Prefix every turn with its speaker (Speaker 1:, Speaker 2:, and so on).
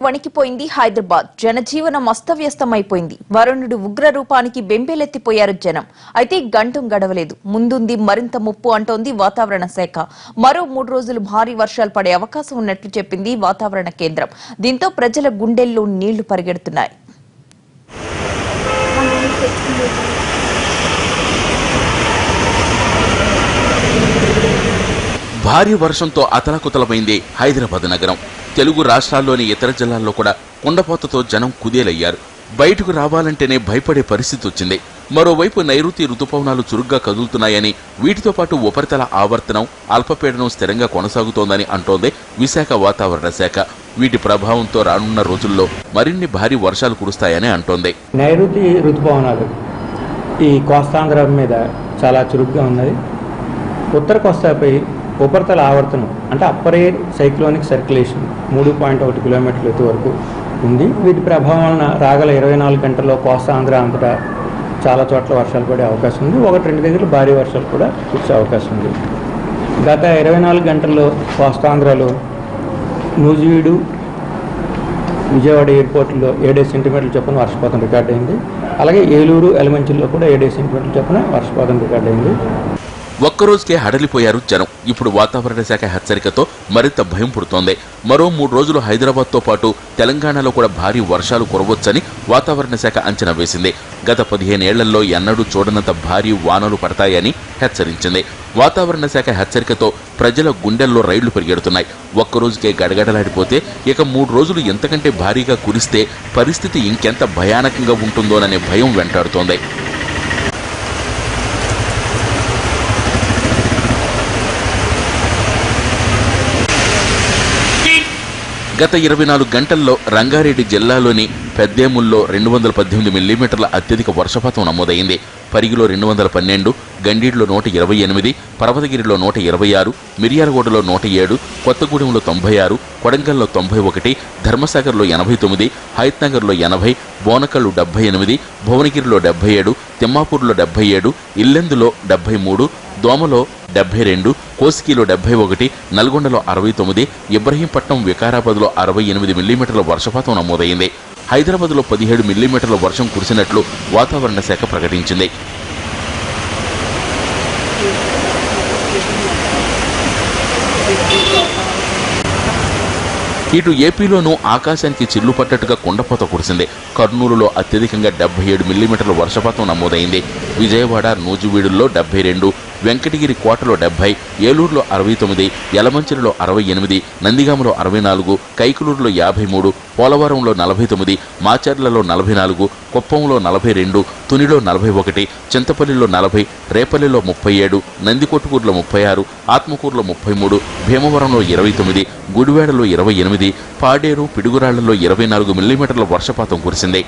Speaker 1: వణికిపోయింది హైదరాబాద్. జనజీవనం అస్తవ్యస్తమైపోయింది. వరుణుడు ఉగ్ర రూపానికి బెంబేలెత్తిపోయారు జనం. అయితే గంటం గడవలేదు. ముందుంది మరింత ముప్పు అంటోంది వాతావరణ శాఖ. మరో 3 రోజులు భారీ వర్షాలు పడే అవకాశం ఉన్నట్లు చెప్పింది వాతావరణ కేంద్రం. దీంతో ప్రజల గుండెల్లో నీళ్లు పరిగెడుతున్నాయి.
Speaker 2: భారీ వర్షంతో అతలాకుతలమైంది హైదరాబాద్ నగరం. తెలుగు రాష్ట్రాల్లోని ఇతర జిల్లాల్లో కూడా కుండపోతతో జనం కుదేలయ్యారు. బయటకు రావాలంటేనే భయపడే పరిస్థితి వచ్చింది. మరోవైపు నైరుతి రుతుపవనాలు చురుగ్గా కదులుతున్నాయని, వీటితో పాటు ఉపరితల ఆవర్తనం, అల్పపీడనం స్థిరంగా కొనసాగుతోందని అంటోంది విశాఖ వాతావరణ శాఖ. వీటి ప్రభావంతో రానున్న రోజుల్లో మరిన్ని భారీ వర్షాలు కురుస్తాయని అంటోంది.
Speaker 3: నైరుతి రుతుపవనాలు ఈ కోస్తాంధ్ర మీద చాలా చురుగ్గా ఉన్నది. ఉత్తర కోస్తాపై ఉపరితల ఆవర్తనం అంటే అప్పర్ ఎయిర్ సైక్లోనిక్ సర్క్యులేషన్ 3.1 కిలోమీటర్ల ఎత్తు వరకు ఉంది. వీటి ప్రభావం వలన రాగల 24 గంటల్లో కోస్తాంధ్ర అంతటా చాలా చోట్ల వర్షాలు పడే అవకాశం ఉంది. 1-2 దగ్గర భారీ వర్షాలు కూడా కురిసే అవకాశం ఉంది. గత 24 గంటల్లో కోస్తాంధ్రలో నూజివీడు, విజయవాడ ఎయిర్పోర్ట్లో 7 సెంటీమీటర్ల చొప్పున వర్షపాతం రికార్డ్ అయింది. అలాగే ఏలూరు, ఎలమంచిలో కూడా 7 సెంటీమీటర్ల చొప్పున వర్షపాతం రికార్డ్ అయింది.
Speaker 2: ఒక్కరోజుకే హడలిపోయారు జనం. ఇప్పుడు వాతావరణ శాఖ హెచ్చరికతో మరింత భయం పుడుతోంది. మరో 3 రోజులు హైదరాబాద్తో పాటు తెలంగాణలో కూడా భారీ వర్షాలు కురవచ్చని వాతావరణ శాఖ అంచనా వేసింది. గత 15 ఏళ్లలో ఎన్నడూ చూడనంత భారీ వానలు పడతాయని హెచ్చరించింది. వాతావరణ శాఖ హెచ్చరికతో ప్రజల గుండెల్లో రైళ్లు పరిగెడుతున్నాయి. ఒక్కరోజుకే గడగడలాడిపోతే ఇక 3 రోజులు ఎంతకంటే భారీగా కురిస్తే పరిస్థితి ఇంకెంత భయానకంగా ఉంటుందోననే భయం వెంటాడుతోంది. గత 24 గంటల్లో రంగారెడ్డి జిల్లాలోని పెద్దేముల్లో 218 మిల్లీమీటర్ల అత్యధిక వర్షపాతం నమోదైంది. పరిగిలో 212, గండీడ్లో 128, పర్వతగిరిలో 126, మిర్యాలగూడలో 107, కొత్తగూడెంలో 96, కొడంగల్లో 91, ధర్మసాగర్లో 89, హయత్నగర్లో 80, బోనకల్లు 78, భువనగిరిలో 77, తిమ్మాపూర్లో 77, ఇల్లెందులో 73, దోమలో 72, కోసికిలో 71, నల్గొండలో 69, ఇబ్రహీంపట్నం, వికారాబాద్లో 68 మిల్లీమీటర్ల వర్షపాతం నమోదైంది. హైదరాబాద్లో 17 మిల్లీమీటర్ల వర్షం కురిసినట్లు వాతావరణ శాఖ ప్రకటించింది. ఇటు ఏపీలోనూ ఆకాశానికి చిల్లు పట్టట్టుగా కుండపోత కురిసింది. కర్నూలులో అత్యధికంగా 77 మిల్లీమీటర్ల వర్షపాతం నమోదైంది. విజయవాడ, నూజివీడుల్లో 72, వెంకటగిరి కోటలో 70, ఏలూరులో 69, యలమంచిలిలో 68, నందిగామలో 64, కైకలూరులో 53, పోలవరంలో 49, మాచర్లలో 44, కుప్పంలో 42, తునిలో 41, చింతపల్లిలో 40, రేపల్లిలో 37, నందికొట్కూరులో 36, ఆత్మకూరులో 33, భీమవరంలో 29, గుడివాడలో 28, పాడేరు, పిడుగురాళ్లలో 24 మిల్లీమీటర్ల వర్షపాతం కురిసింది.